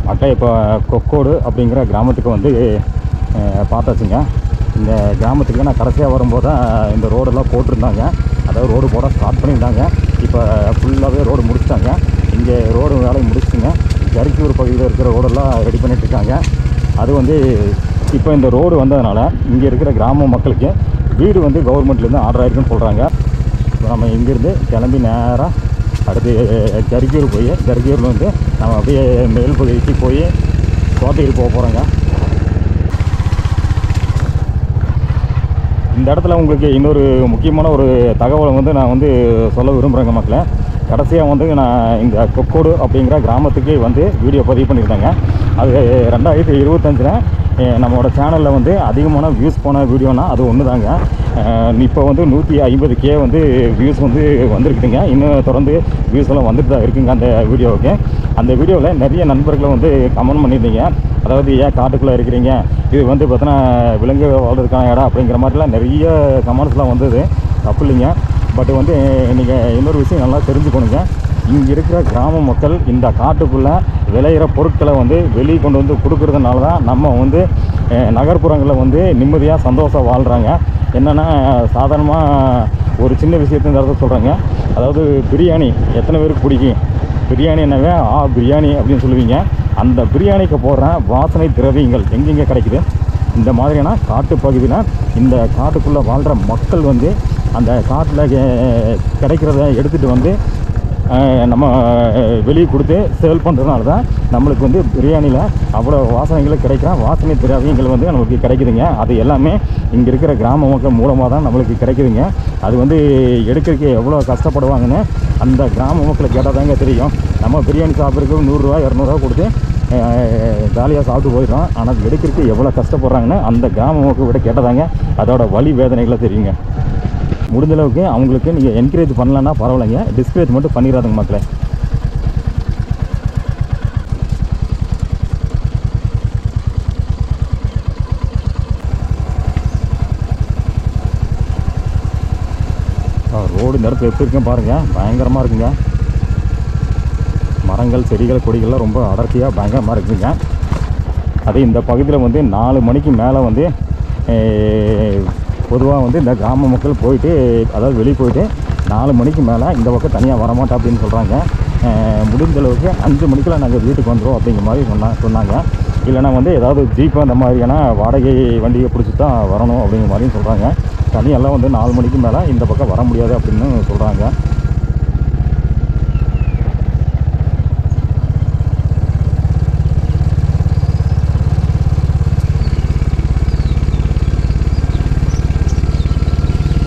மக்கள் இப்போ கொக்கோடு அப்படிங்கிற கிராமத்துக்கு வந்து பார்த்தாச்சுங்க. இந்த கிராமத்துக்கு நான் கடைசியாக வரும்போது தான் இந்த ரோடெல்லாம் போட்டிருந்தாங்க. அதாவது ரோடு போட ஸ்டார்ட் பண்ணியிருந்தாங்க. இப்போ ஃபுல்லாகவே ரோடு முடிச்சிட்டாங்க. இங்கே ரோடு வேலையை முடிச்சுங்க. ஜரிக்கூர் பகுதியில் இருக்கிற ரோடெல்லாம் ரெடி பண்ணிகிட்ருக்காங்க. அது வந்து இப்போ இந்த ரோடு வந்ததுனால இங்கே இருக்கிற கிராம மக்களுக்கு வீடு வந்து கவர்மெண்ட்லேருந்து ஆர்டர் ஆகிருக்குன்னு சொல்கிறாங்க. இப்போ நம்ம இங்கேருந்து கிளம்பி நேராக அடுத்து ஜரிக்கூர் போய் ஜரிக்கூரில் வந்து நம்ம அப்படியே மேல் பகுதிக்கு போய் கோட்டையில் போக போகிறோங்க. இந்த இடத்துல உங்களுக்கு இன்னொரு முக்கியமான ஒரு தகவலை வந்து நான் வந்து சொல்ல விரும்புகிறேங்க மக்களே. கடைசியாக வந்து நான் இந்த கொக்கோடு அப்படிங்கிற கிராமத்துக்கு வந்து வீடியோ பதிவு பண்ணியிருந்தேங்க. அது 2025 நம்மளோட சேனலில் வந்து அதிகமான வியூஸ் போன வீடியோனா அது ஒன்று தாங்க. இப்போ வந்து 150K வந்து வியூஸ் வந்து வந்திருக்குதுங்க. இன்னும் தொடர்ந்து வியூஸ் எல்லாம் வந்துட்டு தான் இருக்குங்க அந்த வீடியோவுக்கு. அந்த வீடியோவில் நிறைய நண்பர்களை வந்து கமெண்ட் பண்ணியிருந்தீங்க. அதாவது ஏன் காட்டுக்குள்ளே இருக்கிறீங்க, இது வந்து பார்த்தோன்னா விலங்கு வாழ்றதுக்கான இடம் அப்படிங்கிற மாதிரிலாம் நிறைய கமெண்ட்ஸ்லாம் வந்தது. தப்பு இல்லைங்க. பட் வந்து நீங்கள் இன்னொரு விஷயம் நல்லா தெரிஞ்சுக்கணுங்க. இங்கே இருக்கிற கிராம மக்கள் இந்த காட்டுக்குள்ளே விளையிற பொருட்களை வந்து வெளியே கொண்டு வந்து கொடுக்கறதுனால தான் நம்ம வந்து நகர்ப்புறங்களில் வந்து நிம்மதியாக சந்தோஷம் வாழ்கிறாங்க. என்னென்னா சாதாரணமாக ஒரு சின்ன விஷயத்தை இந்த இடத்துல சொல்கிறாங்க. அதாவது பிரியாணி எத்தனை பேருக்கு பிடிக்கும்? பிரியாணி என்னவே பிரியாணி அப்படின்னு சொல்லுவீங்க. அந்த பிரியாணிக்கு போடுற வாசனை திரவியங்கள் எங்கெங்கே கிடைக்குது? இந்த மாதிரியான காட்டு பகுதியில் இந்த காட்டுக்குள்ளே வாழ்கிற மக்கள் வந்து அந்த காட்டில் கிடைக்கிறத எடுத்துகிட்டு வந்து நம்ம வெளியே கொடுத்து சேல் பண்ணுறதுனால தான் நம்மளுக்கு வந்து பிரியாணியில் அவ்வளோ வாசனைகள் கிடைக்கிற வாசனை திரவியங்கள் வந்து நமக்கு கிடைக்குதுங்க. அது எல்லாமே இங்கே இருக்கிற கிராம மக்கள் மூலமாக தான் நம்மளுக்கு கிடைக்குதுங்க. அது வந்து எடுக்கிறதுக்கு எவ்வளோ கஷ்டப்படுவாங்கன்னு அந்த கிராம மக்களை கேட்டால் தாங்க தெரியும். நம்ம பிரியாணி சாப்பிட்றதுக்கு 100 ரூபா 200 ரூபா கொடுத்து ஜாலியாக சாப்பிட்டு போயிடுறோம். ஆனால் எடுக்கிறதுக்கு எவ்வளோ கஷ்டப்படுறாங்கன்னு அந்த கிராம மக்கள் விட கேட்டதாங்க அதோட வலி வேதனைகளை தெரியுங்க. முடிஞ்சளவுக்கு அவங்களுக்கு நீங்கள் என்கரேஜ் பண்ணலன்னா பரவாயில்லைங்க, டிஸ்கரேஜ் மட்டும் பண்ணிடாதுங்க மக்களே. ரோடு இந்த இடத்துல எப்படி இருக்குன்னு பாருங்கள். பயங்கரமாக இருக்குங்க. மரங்கள் செடிகள் கொடிகள்லாம் ரொம்ப அடர்த்தியாக பயங்கரமாக இருக்குங்க. அதே இந்த பகுதியில் வந்து 4 மணிக்கு மேலே வந்து பொதுவாக வந்து இந்த கிராம மக்கள் போயிட்டு, அதாவது வெளியே போயிட்டு 4 மணிக்கு மேலே இந்த பக்கம் தனியாக வரமாட்டோம் அப்படின்னு சொல்கிறாங்க. முடிஞ்ச அளவுக்கு 5 மணிக்கெலாம் நாங்கள் வீட்டுக்கு வந்துடும் அப்படிங்கிற மாதிரி சொன்னாங்க. இல்லைனா வந்து ஏதாவது ஜீப்பு அந்த மாதிரியான வாடகை வண்டியை பிடிச்சி தான் வரணும் அப்படிங்கிற மாதிரியும் சொல்கிறாங்க. தனியெல்லாம் வந்து 4 மணிக்கு மேலே இந்த பக்கம் வர முடியாது அப்படின்னு சொல்கிறாங்க.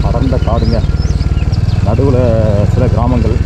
அடர்ந்த காடுங்க, நடுவில் சில கிராமங்கள்.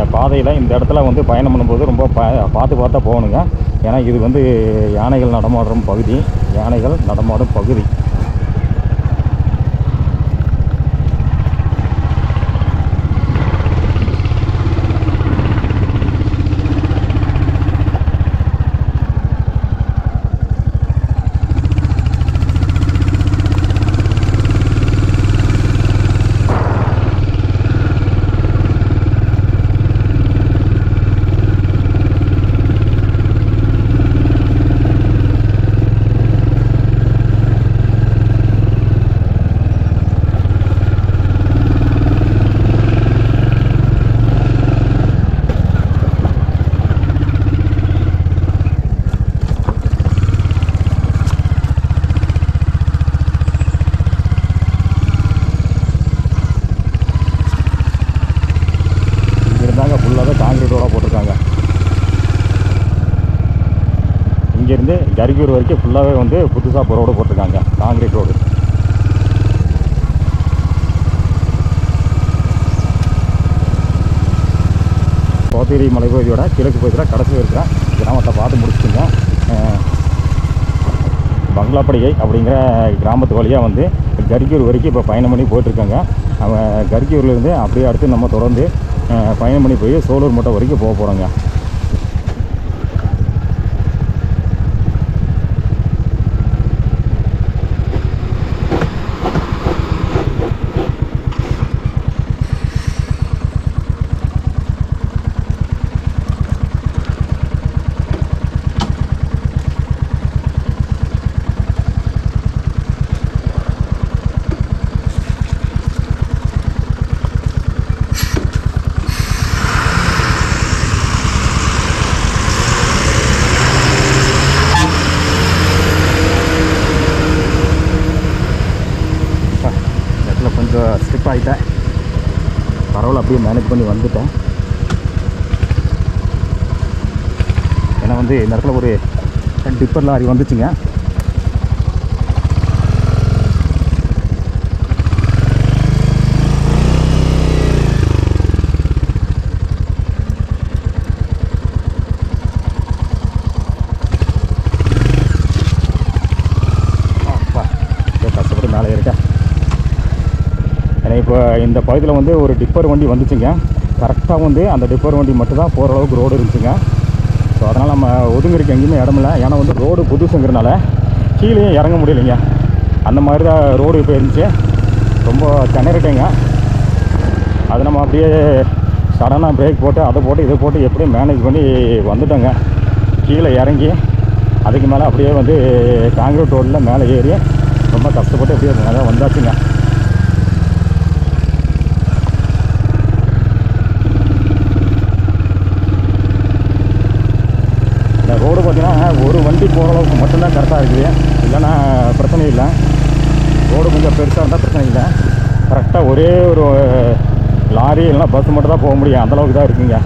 இந்த பாதையில் இந்த இடத்துல வந்து பயணம் பண்ணும்போது ரொம்ப பார்த்து பார்த்தா போகணுங்க. ஏன்னா இது வந்து யானைகள் நடமாடும் பகுதி. காங்கிரீட் ரோடாக போட்டிருக்காங்க. இங்கேருந்து ஜரிக்கூர் வரைக்கும் ஃபுல்லாகவே வந்து புதுசாக ரோடு போட்டிருக்காங்க, காங்கிரீட் ரோடு. கோத்தகிரி மலைப்பகுதியோட கிழக்கு பகுதியில் கடைசியில் இருக்கிற கிராமத்தை பார்த்து முடிச்சுட்டுங்க. பங்களாப்படிகை அப்படிங்கிற கிராமத்து வழியாக வந்து ஜரிக்கூர் வரைக்கும் இப்போ பயணம் பண்ணி போயிட்டுருக்காங்க. அவன் ஜரிக்கூர்லேருந்து அப்படியே அடுத்து நம்ம தொடர்ந்து பயணம் பண்ணி போய் சோலூர் மட்டை வரைக்கும் போக போகிறோங்க. ஸ்லிப் ஆகிட்டேன், பரவாயில்ல, அப்படியே மேனேஜ் பண்ணி வந்துட்டேன். ஏன்னா வந்து இந்த இடத்துல ஒரு டிப்பர் லாரி வந்துச்சுங்க. கஷ்டப்பட்டு மேலே ஏறிட்டேன். இப்போ இந்த பகுதியில் வந்து ஒரு டிப்பர் வண்டி வந்துச்சுங்க. கரெக்டாக வந்து அந்த டிப்பர் வண்டி மட்டும் தான் போகிற அளவுக்கு ரோடு இருந்துச்சுங்க. ஸோ அதனால் நம்ம ஒதுங்கிறதுக்கு எங்கேயுமே இடமில்ல. ஏன்னா வந்து ரோடு புதுசுங்கிறனால கீழேயும் இறங்க முடியலைங்க. அந்த மாதிரி தான் ரோடு இப்போ இருந்துச்சு. ரொம்ப திணறிட்டேங்க. அதை நம்ம அப்படியே சடனாக பிரேக் போட்டு அதை போட்டு இதை போட்டு எப்படியும் மேனேஜ் பண்ணி வந்துட்டோங்க. கீழே இறங்கி அதுக்கு மேலே அப்படியே வந்து காங்கிரீட் ரோடில் மேலே ஏறி ரொம்ப கஷ்டப்பட்டு அப்படியே மேலே வந்தாச்சுங்க. ரோடு பார்த்திங்கன்னா ஒரு வண்டி போகிற அளவுக்கு மட்டும்தான் கரெக்டாக இருக்குது. இல்லைன்னா பிரச்சனை இல்லை. ரோடு கொஞ்சம் பெருசாக இருந்தால் பிரச்சனை இல்லை. கரெக்டாக ஒரே ஒரு லாரி இல்லைனா பஸ் மட்டும் தான் போக முடியும். அந்தளவுக்கு தான் இருக்குங்க.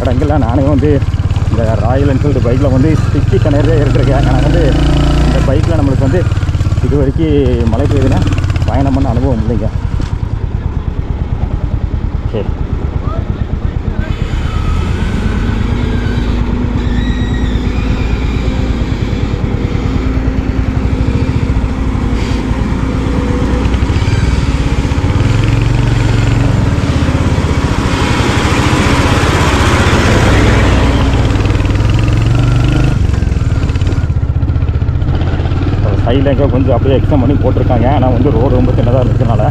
இடங்கள்லாம் நானே வந்து இந்த ராயல் என்ஃபீல்டு பைக்கில் வந்து ஸ்டிக்கி நிறைய எடுத்துருக்கேன். ஆனால் வந்து இந்த பைக்கில் நம்மளுக்கு வந்து இது வரைக்கும் மழை பெய்யுதுன்னா பயணம் பண்ண அனுபவம் இல்லைங்க. சரி, சைடில் எங்கே கொஞ்சம் அப்படியே எக்ஸ்டெண்ட் பண்ணி போட்டிருக்காங்க. ஆனால் வந்து ரோடு ரொம்ப சின்னதாக இருந்துச்சுனால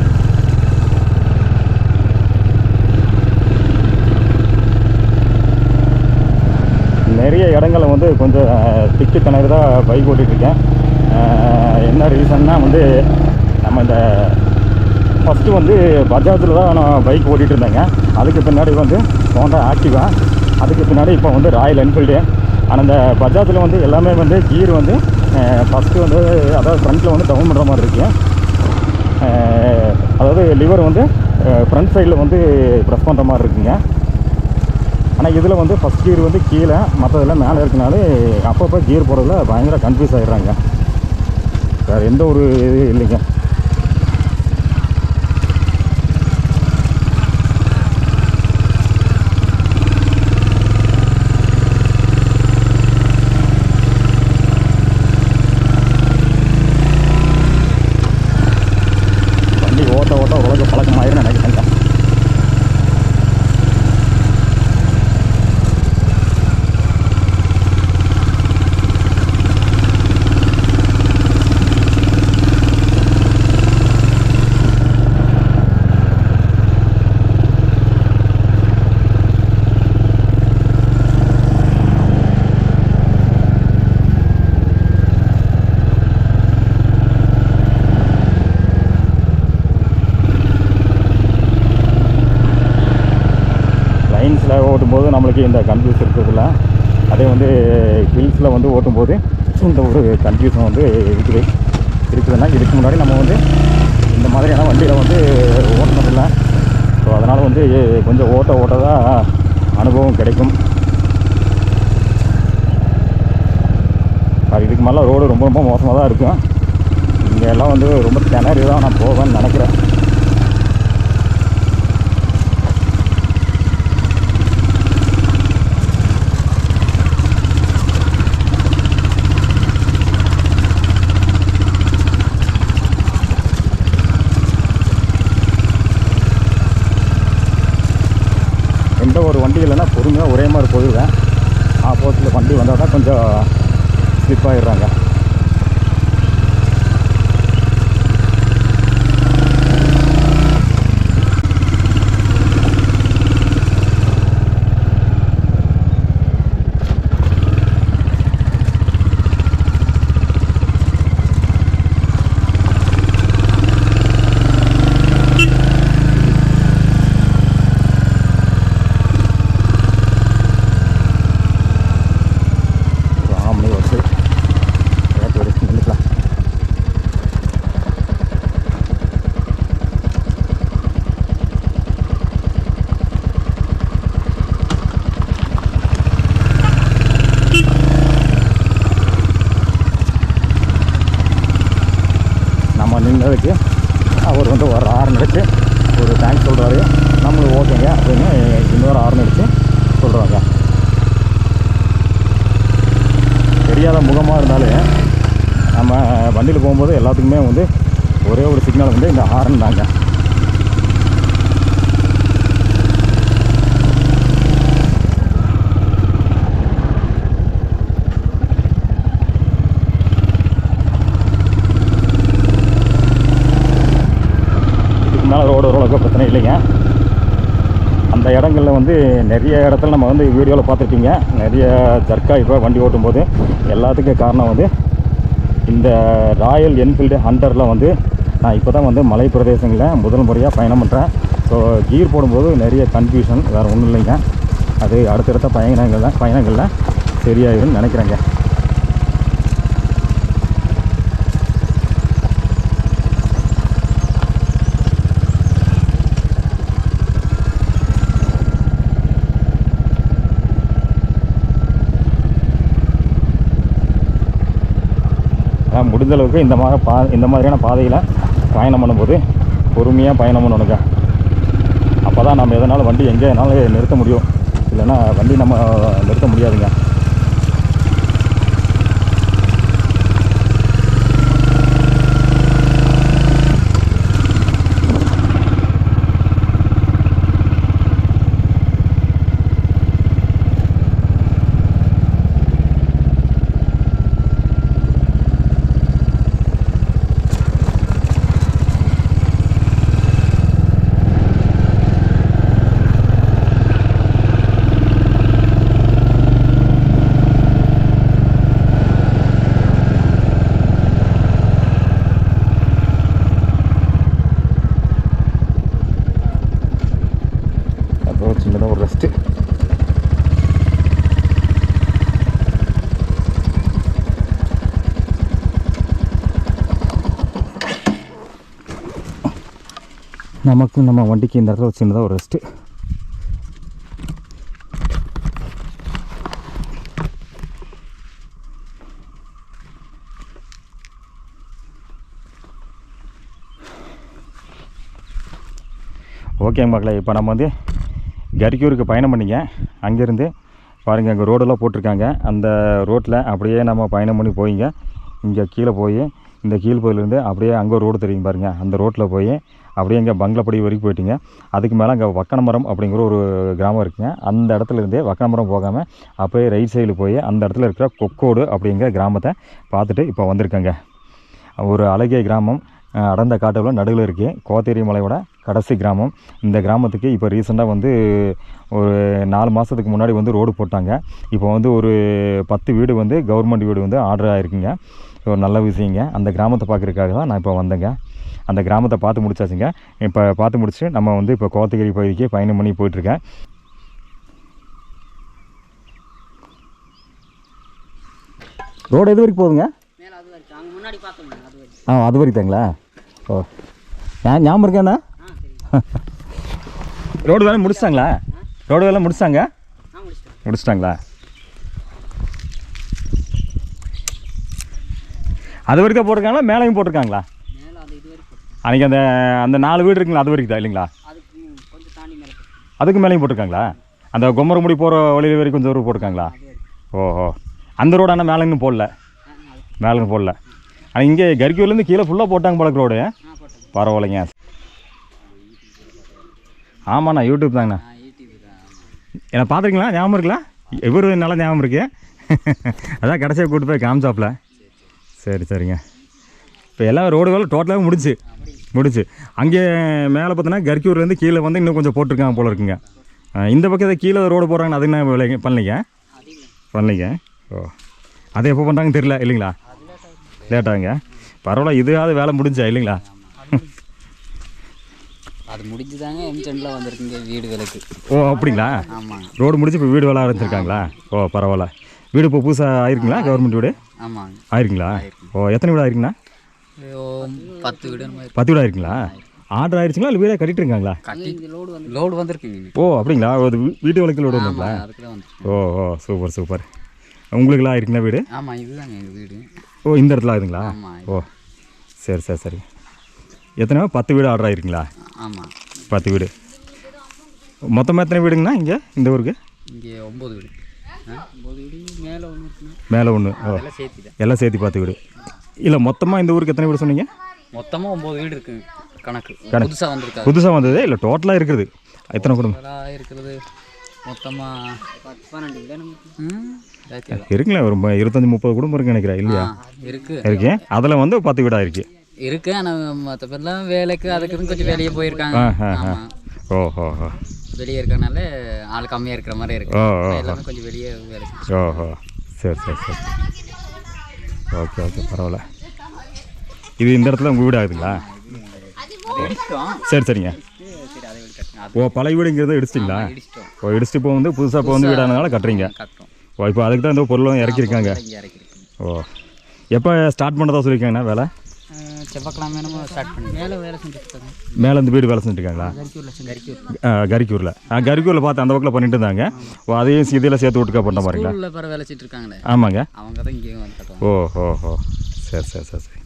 நிறைய இடங்களில் வந்து கொஞ்சம் திக்கு திணறி தான் பைக் ஓட்டிகிட்ருக்கேன். என்ன ரீசன்னா வந்து நம்ம இந்த ஃபஸ்ட்டு வந்து பஜாஜில் தான் நான் பைக் ஓட்டிகிட்டு இருந்தேங்க. அதுக்கு பின்னாடி வந்து ஹோண்டா ஆக்டிவா, அதுக்கு பின்னாடி இப்போ வந்து ராயல் என்ஃபீல்டு. ஆனால் இந்த பஜாஜில் வந்து எல்லாமே வந்து கீர் வந்து ஃபஸ்ட்டு வந்து அதாவது ஃப்ரண்ட்டில் வந்து டவுன் பண்ணுற மாதிரி இருக்குது. அதாவது லிவர் வந்து ஃப்ரண்ட் சைடில் வந்து ப்ரெஸ் பண்ணுற மாதிரி இருக்குங்க. ஆனால் இதில் வந்து ஃபஸ்ட் கீர் வந்து கீழே, மற்றதெல்லாம் மேலே இருக்கனாலே அப்பப்போ கீர் போடுறதுல பயங்கர கன்ஃபியூஸ் ஆகிடுறாங்க. வேறு எந்த ஒரு இது இல்லைங்க. ஓட்ட ஓரளவுக்கு பழக்கமாயிரும் நினைக்கிறேங்க. ஓட்டும்போது நம்மளுக்கு இந்த கன்ஃபியூஸ் இருக்கிறதில்ல. அதே வந்து ஹில்ஸில் வந்து ஓட்டும்போது இந்த ஒரு கன்ஃபியூஷன் வந்து இருக்குதுன்னா இதுக்கு முன்னாடி நம்ம வந்து இந்த மாதிரியான வண்டியில் வந்து ஓட்டினதில்லை. ஸோ அதனால் வந்து கொஞ்சம் ஓட்ட தான் அனுபவம் கிடைக்கும். அது இதுக்கு மேலே ரோடு ரொம்ப ரொம்ப மோசமாக தான் இருக்கும். இங்கே எல்லாம் வந்து ரொம்ப திணறி தான் நான் போவேன்னு நினைக்கிறேன். எந்த ஒரு வண்டி இல்லைன்னா பொறுமையாக ஒரே மாதிரி போயிடுவேன். ஆப்போசிட்டில் வண்டி வந்தால் தான் கொஞ்சம் ஸ்லிப் ஆகிடுறாங்க. நின்றதுக்கு அவர் வந்து ஒரு ஹார்ன் அடித்து ஒரு தேங்க்ஸ் சொல்கிறாரு. நம்மளுக்கு ஓகேங்க அப்படின்னு இன்னொரு ஹார்ன் அடித்து சொல்கிறாங்க. தெரியாத முகமாக இருந்தாலே நம்ம வண்டியில் போகும்போது எல்லாத்துக்குமே வந்து ஒரே ஒரு சிக்னல் வந்து இந்த ஹார்ன் தாங்க. ரோடு ஓரளவுக்கு பிரச்சனை இல்லைங்க. அந்த இடங்களில் வந்து நிறைய இடத்துல நம்ம வந்து வீடியோவில் பார்த்துருப்பீங்க. நிறைய ஜர்க்காக இப்போ வண்டி ஓட்டும்போது எல்லாத்துக்கும் காரணம் வந்து இந்த ராயல் என்ஃபீல்டு ஹண்டரில் வந்து நான் இப்போ தான் வந்து மலை பிரதேசங்களில் முதல் முறையாக பயணம் பண்ணுறேன். ஸோ கீர் போடும்போது நிறைய கன்ஃபியூஷன், வேறு ஒன்றும் இல்லைங்க. அது அடுத்தடுத்த பயணங்களில் சரியாயிருன்னு நினைக்கிறேங்க. முடிஞ்ச அளவுக்கு இந்த மாதிரியான பாதையில் பயணம் பண்ணும்போது பொறுமையாக பயணம் பண்ணணுங்க. அப்போ தான் நம்ம எதனாலும் வண்டி எங்கே என்னாலும் நிறுத்த முடியும். இல்லைன்னா வண்டி நம்ம நிறுத்த முடியாதுங்க. நமக்கு நம்ம வண்டிக்கு இந்த இடத்துல சின்னதாக ஒரு ரெஸ்ட்டு. ஓகே மக்களே, இப்போ நம்ம வந்து கரிக்கூருக்கு பயணம் பண்ணிங்க. அங்கேருந்து பாருங்கள், அங்கே ரோடெல்லாம் போட்டிருக்காங்க. அந்த ரோட்டில் அப்படியே நம்ம பயணம் பண்ணி போயிங்க. இங்கே கீழே போய் இந்த கீழ்பகுதியிலேருந்து அப்படியே அங்கே ரோடு தெரியும் பாருங்கள். அந்த ரோட்டில் போய் அப்படியே இங்கே பங்களாப்படி வரைக்கும் போயிட்டீங்க. அதுக்கு மேலே அங்கே வக்கனமரம் அப்படிங்கிற ஒரு கிராமம் இருக்குங்க. அந்த இடத்துலேருந்தே வக்கனமரம் போகாமல் அப்படியே ரைட் சைடில் போய் அந்த இடத்துல இருக்கிற கொக்கோடு அப்படிங்கிற கிராமத்தை பார்த்துட்டு இப்போ வந்திருக்கேங்க. ஒரு அழகிய கிராமம், அடர்ந்த காட்டுல நடுவில் இருக்குது. கோத்தேரி மலையோட கடைசி கிராமம். இந்த கிராமத்துக்கு இப்போ ரீசெண்டாக வந்து ஒரு 4 மாதத்துக்கு முன்னாடி வந்து ரோடு போட்டாங்க. இப்போ வந்து ஒரு 10 வீடு வந்து கவர்மெண்ட் வீடு வந்து ஆர்டர் ஆகிருக்குங்க. ஒரு நல்ல விஷயங்க. அந்த கிராமத்தை பார்க்குறதுக்காக தான் நான் இப்போ வந்தேங்க. அந்த கிராமத்தை பார்த்து முடிச்சாச்சுங்க. இப்போ பார்த்து முடிச்சு நம்ம வந்து இப்போ கோத்தகிரி பகுதிக்கு பயணம் பண்ணி போயிட்டுருக்கேன். ரோடு எது வரைக்கும் போகுதுங்க? அது வரைக்குங்களா? ஓ, ஞாபகம் இருக்கேண்ணா. ரோடு வேலை முடிச்சிட்டாங்களா? ரோடு வேலை முடிச்சிட்டாங்களா? அது வரைக்கும் போட்டிருக்காங்களா, மேலேயும் போட்டிருக்காங்களா? அன்றைக்கி அந்த 4 வீடு இருக்குங்களா, அது வரைக்கும் தான் இல்லைங்களா? அதுக்கு மேலேயும் போட்டிருக்காங்களா? அந்த கொம்மரமுடி போகிற வழியில் வரைக்கும் கொஞ்சம் தூரம் போட்டிருக்காங்களா? ஓஹோ, அந்த ரோடு ஆனால் மேலே இன்னும் போடல. ஆனால் இங்கே கரிக்கூர்லேருந்து கீழே ஃபுல்லாக போட்டாங்க பழக்க ரோடு. பரவாயில்லைங்க. ஆமாண்ணா, யூடியூப் தாங்கண்ணா. என்ன பார்த்துருக்கீங்களா? ஞாபகம் இருக்குங்களா? இவர் நல்லா ஞாபகம் இருக்கு. அதான் கடைசியாக கூப்பிட்டு போய் காமிச்சாப்பில். சரிங்க. இப்போ எல்லாம் ரோடு வேலை டோட்டலாகவே முடிச்சு அங்கே மேலே பார்த்தோன்னா கரிக்கூர்லேருந்து கீழே வந்து இன்னும் கொஞ்சம் போட்டிருக்காங்க போல இருக்குங்க. இந்த பக்கத்தை கீழே ரோடு போடுறாங்கன்னு அது என்ன பண்ணலைங்க. ஓ, அதை எப்போ பண்ணுறாங்கன்னு தெரியல இல்லைங்களா? லேட்டாங்க. பரவாயில்ல, இதுவாவது வேலை முடிஞ்சா இல்லைங்களா? அது முடிஞ்சுதாங்க எம்சென்ட்ல வந்திருக்குங்க வீடு வேலைக்கு. ஓ, அப்படிங்களா? ஆமாம், ரோடு முடிச்சு இப்போ வீடு வேலை ஆரம்பிச்சிருக்காங்களா? ஓ, பரவாயில்ல. வீடு இப்போ புதுசாக ஆயிருக்குங்களா? கவர்மெண்ட் வீடு? ஆமாங்க, ஆயிருக்குங்களா? ஓ, எத்தனை வீடு ஆயிருக்குண்ணா? 10 வீடு. 10 வீடு ஆயிருக்குங்களா? ஆர்டர் ஆயிடுச்சுங்களா இல்லை வீடே கட்டிட்டு இருக்காங்களா? லோடு வந்திருக்குங்க. ஓ, அப்படிங்களா? வீட்டு வேலைக்கு லோடு வந்துங்களா? ஓ, சூப்பர். உங்களுக்குலாம் ஆயிருக்குங்களா வீடு? ஆமாம், இதுதாங்க எங்கள் வீடு. ஓ, இந்த இடத்துல ஆகுதுங்களா? ஓ, சரி. எத்தனை 10 வீடு ஆர்டர் ஆயிருக்குங்களா? ஆமாம், 10 வீடு. மொத்தமாக எத்தனை வீடுங்கண்ணா இங்கே இந்த ஊருக்கு? இங்கே 9 வீடு. 9 வீடு மேலே ஒன்று இருக்குண்ணா. மேலே ஒன்று. ஓ, எல்லாம் சேர்த்து 10 வீடு. இல்லை, மொத்தமாக இந்த ஊருக்கு எத்தனை வீடு சொன்னீங்க? மொத்தமாக 9 வீடு இருக்குங்க. கணக்கு புதுசாக வந்தது இல்லை டோட்டலாக இருக்குது? எத்தனை குடும்பம் இருக்கிறது? மொத்தமாக 12 இருக்குங்களா? ஒரு 25-30 குடும்பம் இருக்குன்னு நினைக்கிறேன் இல்லையா? இருக்கு. அதில் வந்து 10 வீடாக இருக்கு. ஆனால் மற்ற பேர்லாம் வேலைக்கு அதுக்கு கொஞ்சம் வெளியே போயிருக்காங்க. ஓஹோ, வெளியே இருக்கனால ஆள் கம்மியாக இருக்கிற மாதிரி இருக்கு. எல்லாமே கொஞ்சம் வெளியே வேலைக்கு. ஓஹோ, சரி. ஓகே, பரவாயில்ல. இது இந்த இடத்துல உங்கள் வீடு ஆகுதுங்களா? சரிங்க. ஓ, பழைய வீடுங்கிறத இடிச்சிட்டிங்களா? ஓ, இடிச்சிட்டு இப்போ வந்து புதுசாக இப்போ வந்து வீடானதுனால கட்டுறீங்க. ஓ, இப்போ அதுக்கு தான் இந்த பொருளும் இறக்கியிருக்காங்க. ஓ, எப்போ ஸ்டார்ட் பண்ணதா சொல்லியிருக்காங்கண்ணா வேலை? செவ்வாய்க்கிழமை ஸ்டார்ட் பண்ணி வேலை செஞ்சுருக்காங்க. மேலே இந்த வீடு வேலை செஞ்சுருக்காங்களா? கரிக்கூரில் பார்த்து அந்த பக்கத்தில் பண்ணிட்டு இருந்தாங்க. ஓ, அதையும் இதில் சேர்த்து விட்டுக்கா பண்ண மாதிரிங்களா? வேலை செஞ்சுட்டு இருக்காங்களே. ஆமாங்க, அவங்க தான் இங்கேயும் வந்து. ஓஹோ, சரி.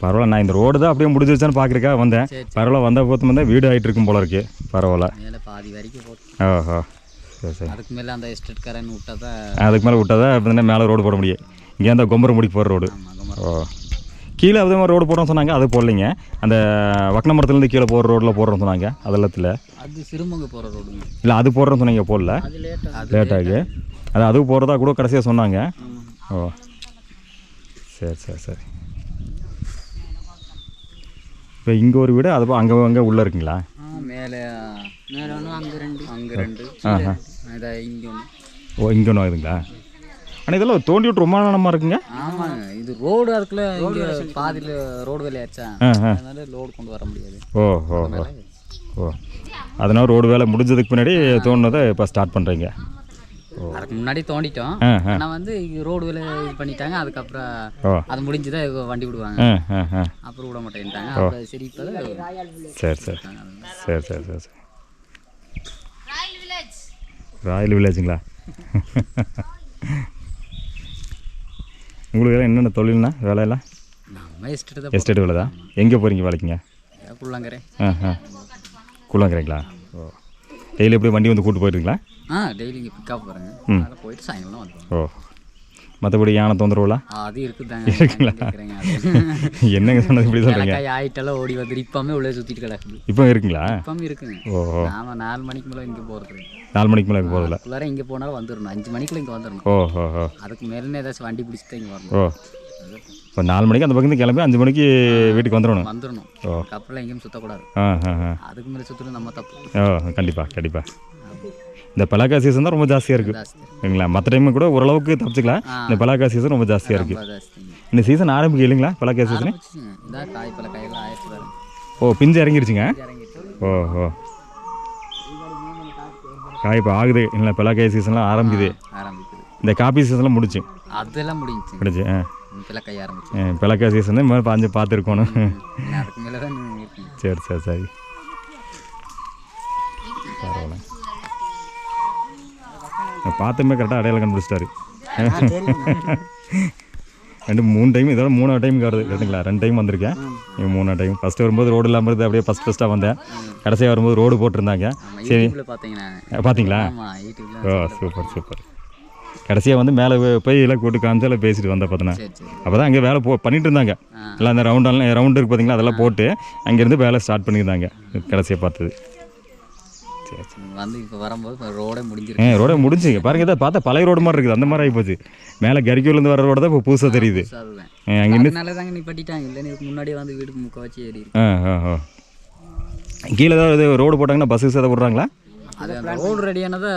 பரவாயில்ல. நான் இந்த ரோடு தான் அப்படியே முடிஞ்சிருச்சான்னு பார்க்குறக்கா வந்தேன். பரவாயில்ல, வந்த போது வந்து வீடு ஆகிட்டு இருக்கும் போல இருக்கு. பரவாயில்ல. மேலே பாதி வரைக்கும் போட்டு. ஓஹோ, சரி. அதுக்கு மேலே அந்த எஸ்டேட்காரன் விட்டாதான். அதுக்கு மேலே மேலே ரோடு போட முடியும். இங்கே அந்த கொம்பரமுடிக்கு போகிற ரோடு. ஓ, கீழே அதே மாதிரி ரோடு போடுறோன்னு சொன்னாங்க. அது போடலைங்க. அந்த வக்கனமரத்துலேருந்து கீழே போகிற ரோடில் போடுறோன்னு சொன்னாங்க. அதெல்லாத்தில் அது சிறுமங்க போகிற ரோடு இல்லை, அது போடுறோன்னு சொன்னீங்க. போடல, லேட்டாகி. அது போடுறதா கூட கடைசியாக சொன்னாங்க. ஓ, சரி. இப்போ இங்கே ஒரு வீடு, அது அங்கே உள்ளே இருக்குங்களா? மேலே ஒன்று, அங்கே ரெண்டு. இங்கே ஒன்று. ஓ, இங்கே ஒன்று ஆகுதுங்களா? ஆனால் இதெல்லாம் தோண்டி விட்டு ரொம்ப நாளமாக இருக்குங்க. ஆமாங்க, இது ரோடு அதுக்குள்ள பாதியில் ரோடு வேலை ஆச்சா, அதனால லோடு கொண்டு வர முடியாது. ஓ, அதனால் ரோடு வேலை முடிஞ்சதுக்கு பின்னாடி தோணுனதை இப்போ ஸ்டார்ட் பண்ணுறீங்க. அதுக்கு முன்னாடி தோண்டிட்டோம். ஆனால் வந்து ரோடு வேலை இது பண்ணிட்டாங்க. அதுக்கப்புறம் அது முடிஞ்சுதான் வண்டி விடுவாங்க. அப்புறம் விட மாட்டேன்ட்டாங்க. அப்புறம் சரி இப்போ சரி சரி சரி சரி சரி சரி ராயல் வில்லேஜுங்களா? உங்களுக்கு என்னென்ன தொழில்னா வேலையெல்லாம்? நம்ம எஸ்டேட் வேலை தான். எங்கே போகிறீங்க வேலைக்குங்க? குள்ளங்கரை. குள்ளங்கரைங்களா? ஓ, டெய்லி எப்படி வண்டி வந்து கூப்பிட்டு போயிட்டுருங்களா? டெய்லி இங்கே பிக்கப் போகிறேங்க. அதில் போயிட்டு சாயங்காலம் வந்துடுவோம். ஓ, மற்றபடி யானை தொந்தரவுலாம் அது இருக்குதாங்க. இருக்குங்களா? என்னங்க சொன்னது இப்படி சொல்கிறீங்க? ஆயிட்டெல்லாம் ஓடி வந்துட்டு இப்போமே உள்ளே சுற்றிட்டு கிடக்குது. இப்போ இருக்குங்களா? இப்போமே இருக்குங்க. ஓ, நாம 4 மணிக்கு மேலே இங்கே போகிறது. 4 மணிக்கு மேலே போகிறதில்ல. எல்லாரும் இங்கே போனாலும் வந்துடணும். 5 மணிக்குள்ள இங்கே வந்துடணும். ஓ, அதுக்கு மேலே ஏதாச்சும் வண்டி பிடிச்சி தான் இங்கே வரணும். ஓ, இப்போ 4 மணிக்கு அந்த பக்கம் கிளம்பி 5 மணிக்கு வீட்டுக்கு வந்துடணும். ஓ, அப்புறம் எங்கேயும் சுற்றக்கூடாது. அதுக்கு மேலே சுற்றுறது நம்ம தப்பு. ஓ, கண்டிப்பாக. இந்த பலாக்கா சீசன் தான் ரொம்ப ஜாஸ்தியாக இருக்குது இல்லைங்களா? மற்ற டைம் கூட ஓரளவுக்கு தப்பிச்சுக்கலாம். இந்த பலாக்கா சீசன் ரொம்ப ஜாஸ்தியாக இருக்குது. இந்த சீசன் ஆரம்பிக்க இல்லைங்களா? பலாக்கா சீசன் காய் பழக்காயெல்லாம் ஆயிடுச்சு. ஓ, பிஞ்சு இறங்கிருச்சுங்க. ஓ, காய் இப்போ ஆகுது இல்லை? பலாக்காய் சீசன்லாம் ஆரம்பிக்குது. இந்த காப்பி சீசன்லாம் முடிச்சு அதெல்லாம் முடிஞ்சு பிளக்காய் ஆரம்பிச்சு. பிளக்காய் சீசன் தான் பாஞ்சு பார்த்துருக்கணும். அதுக்கு மேலே தான். சரி பரவாயில்ல. பார்த்துமே கரெக்டாக அடையாளம் கண்டுபிடிச்சிட்டாரு. 2-3 டைம், இதோட 3ஆவது டைம் வருது கேட்டுங்களா? 2 டைம் வந்திருக்கேன். 3ஆவது டைம். ஃபஸ்ட்டு வரும்போது ரோடு இல்லாமல் இருந்து அப்படியே ஃபஸ்ட்டாக வந்தேன். கடைசியாக வரும்போது ரோடு போட்டிருந்தாங்க. சரி பார்த்தீங்களா? ஓ, சூப்பர். கடைசியாக வந்து மேலே போய் எல்லாம் கூட்டு காமிச்சு எல்லாம் பேசிட்டு வந்தேன் பார்த்தேன்னா. அப்போ தான் அங்கே வேலை பண்ணிட்டு இருந்தாங்க. எல்லாம் அந்த ரவுண்டு இருக்குது பார்த்தீங்களா? அதெல்லாம் போட்டு அங்கேருந்து வேலை ஸ்டார்ட் பண்ணியிருந்தாங்க கடைசியாக பார்த்தது. வந்து இப்போ வரும்போது ரோடே முடிஞ்சுங்க பாருங்க. இதை பார்த்தா பழைய ரோடு மாதிரி இருக்குது. அந்த மாதிரி ஆகிப்போச்சு. மேலே கரிக்கூர்லேருந்து வர ரோடு தான் இப்போ புதுசாக தெரியுது. அங்கே தாங்க நீ பண்ணிட்டாங்க. இல்லை முன்னாடியே வந்து வீட்டுக்கு முக்க வச்சு ஏறி. கீழே ஏதாவது ரோடு போட்டாங்கன்னா பஸ்ஸுக்கு சேத விட்றாங்களா? அது ரோடு ரெடியானதா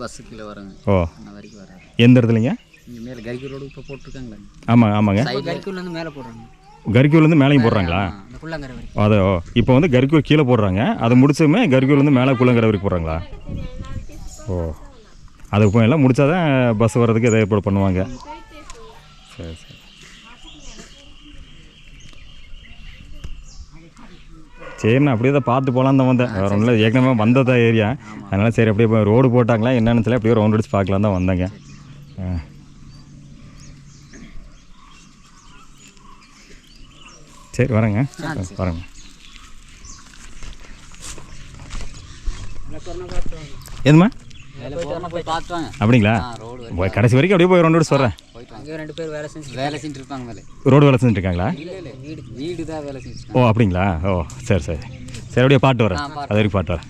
பஸ்ஸு கீழே வராங்க. ஓ, வரைக்கும் வராங்க. எந்த இடத்துலங்க? இங்கே மேலே கரிக்கூர் ரோடு இப்போ போட்டிருக்காங்களா? ஆமாங்க. கரிக்கூர்லேருந்து மேலே போடுறாங்க. கரிக்கூர்லேருந்து மேலேயும் போடுறாங்களா? அதோ இப்போ வந்து கரிக்கூர் கீழே போடுறாங்க. அதை முடிச்சுமே கரிக்கூர்லேருந்து மேலே குள்ளங்கரை வரைக்கும் போடுறாங்களா? ஓ, அது இப்போ எல்லாம் முடிச்சாதான் பஸ் வர்றதுக்கு எதை ஏற்பாடு பண்ணுவாங்க. சரி. சரிண்ணா, அப்படியே தான் பார்த்து போகலான்னு தான் வந்தேன். வேறு ஒன்றும் ஏற்கனவே வந்ததா ஏரியா. அதனால் சரி அப்படியே இப்போ ரோடு போட்டாங்களா என்னன்னு சொல்லி அப்படியே ரவுண்ட் அடிச்சு பார்க்கலாம் தான் வந்தேங்க. சரி வரேங்க. எதுமா அப்படிங்களா? கடைசி வரைக்கும் அப்படியே போய் ரவுண்ட் அடிச்சு வரேன். 2 பேர் வேலை செஞ்சுட்டு இருப்பாங்க. ரோடு வேலை செஞ்சுட்டு இருக்காங்களா? வீடு தான் வேலை செஞ்சு. ஓ, அப்படிங்களா? ஓ, சரி அப்படியே பாட்டு வரேன். அது வரைக்கும் பாட்டு வரேன்.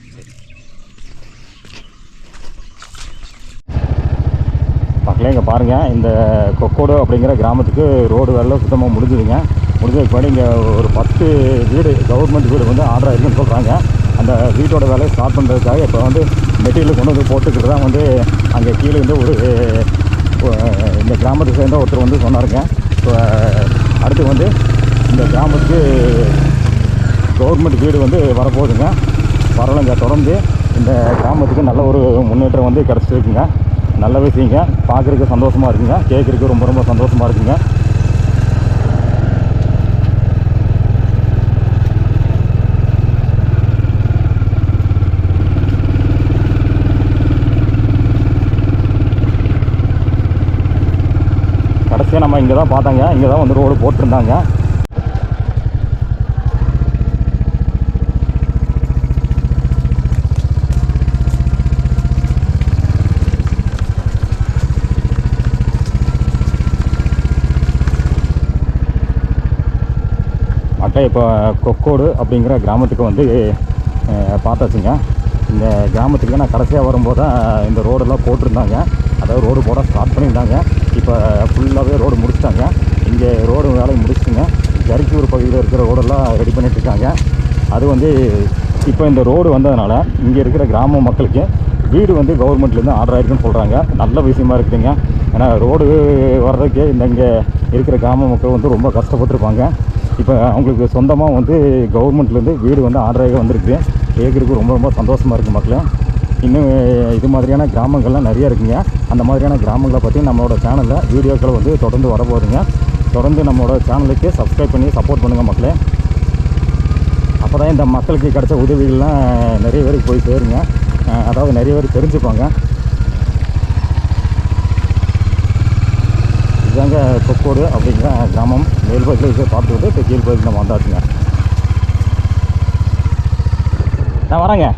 மக்களே இங்கே பாருங்கள், இந்த கொக்கோடு அப்படிங்கிற கிராமத்துக்கு ரோடு வேலை சுத்தமாக முடிஞ்சுதுங்க. முடிஞ்சதுக்கு முன்னாடி இங்கே ஒரு 10 வீடு கவர்மெண்ட் வீடு வந்து ஆர்டர் ஆகிருக்குன்னு சொல்கிறாங்க. அந்த வீட்டோட வேலையை ஸ்டார்ட் பண்ணுறதுக்காக இப்போ வந்து மெட்டீரியல் கொண்டு வந்து போட்டுக்கிட்டு தான் வந்து அங்கே கீழே வந்து ஒரு இந்த கிராமத்தை சேர்ந்த ஒருத்தர் வந்து சொன்னாருங்க. இப்போ அடுத்து வந்து இந்த கிராமத்துக்கு கவர்மெண்ட் வீடு வந்து வரப்போகுதுங்க. பரவாயில்லைங்க, தொடர்ந்து இந்த கிராமத்துக்கு நல்ல ஒரு முன்னேற்றம் வந்து கிடச்சிருக்குங்க. நல்ல விஷயங்க. பார்க்குறதுக்கு சந்தோஷமாக இருக்குங்க. கேட்குறதுக்கு ரொம்ப சந்தோஷமாக இருக்குங்க. கடைசியாக நம்ம இங்கே தான் பார்த்தாங்க. இங்கே தான் வந்து ரோடு போட்டிருந்தாங்க. மக்கள் இப்போ கொக்கோடு அப்படிங்கிற கிராமத்துக்கு வந்து பார்த்தாச்சுங்க. இந்த கிராமத்துக்கு நான் கடைசியாக வரும்போது தான் இந்த ரோடெல்லாம் போட்டிருந்தாங்க. அதாவது ரோடு போட ஸ்டார்ட் பண்ணியிருந்தாங்க. இப்போ ஃபுல்லாகவே ரோடு முடிச்சிட்டாங்க. இங்கே ரோடு வேலையை முடிச்சுங்க. ஜரிக்கூர் பகுதியில் இருக்கிற ரோடெல்லாம் ரெடி பண்ணிட்டுருக்காங்க. அது வந்து இப்போ இந்த ரோடு வந்ததுனால இங்கே இருக்கிற கிராம மக்களுக்கு வீடு வந்து கவர்மெண்ட்லேருந்து ஆர்டர் ஆகிருக்குன்னு சொல்கிறாங்க. நல்ல விஷயமா இருக்குதுங்க. ஏன்னா ரோடு வர்றதுக்கே இங்கே இருக்கிற கிராம மக்கள் வந்து ரொம்ப கஷ்டப்பட்டுருப்பாங்க. இப்போ அவங்களுக்கு சொந்தமாக வந்து கவர்மெண்ட்லேருந்து வீடு வந்து ஆர்டர் ஆகி வந்திருக்கு. கேட்குறதுக்கு ரொம்ப சந்தோஷமாக இருக்குது மக்களே. இன்னும் இது மாதிரியான கிராமங்கள்லாம் நிறைய இருக்குங்க. அந்த மாதிரியான கிராமங்களை பற்றி நம்மளோட சேனலில் வீடியோக்கள் வந்து தொடர்ந்து வரப்போகுதுங்க. தொடர்ந்து நம்மளோட சேனலுக்கு சப்ஸ்கிரைப் பண்ணி சப்போர்ட் பண்ணுங்கள் மக்களே. அப்போ தான் இந்த மக்களுக்கு கிடைச்ச உதவிகள்லாம் நிறைய பேருக்கு போய் சேருங்க. அதாவது நிறைய பேர் தெரிஞ்சுப்பாங்க. இதுதாங்க கொக்கோடு அப்படிங்கிற கிராமம். மேல்பகுதியில் பார்த்துக்கிட்டு இப்போ கீழ்பகுதிக்கு நம்ம வந்தாச்சுங்க. நான் வரேங்க.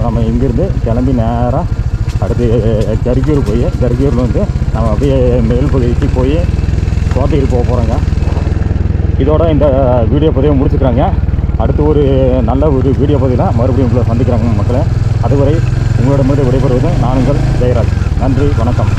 நம்ம இங்கேருந்து கிளம்பி நேராக அடுத்து கரிக்கூர் போய் கரிக்கூரில் வந்து நம்ம அப்படியே மேல் பகுதிக்கு போய் கோத்தகிரி போக போகிறோங்க. இதோட இந்த வீடியோ பதிவை முடிச்சுக்கிறாங்க. அடுத்து ஒரு நல்ல ஒரு வீடியோ பதிவில் மறுபடியும் உங்களை சந்திக்கிறாங்க மக்களே. அதுவரை உங்களிடமிருந்து விடைபெறுவது நான் உங்கள் ஜெயராஜ். நன்றி, வணக்கம்.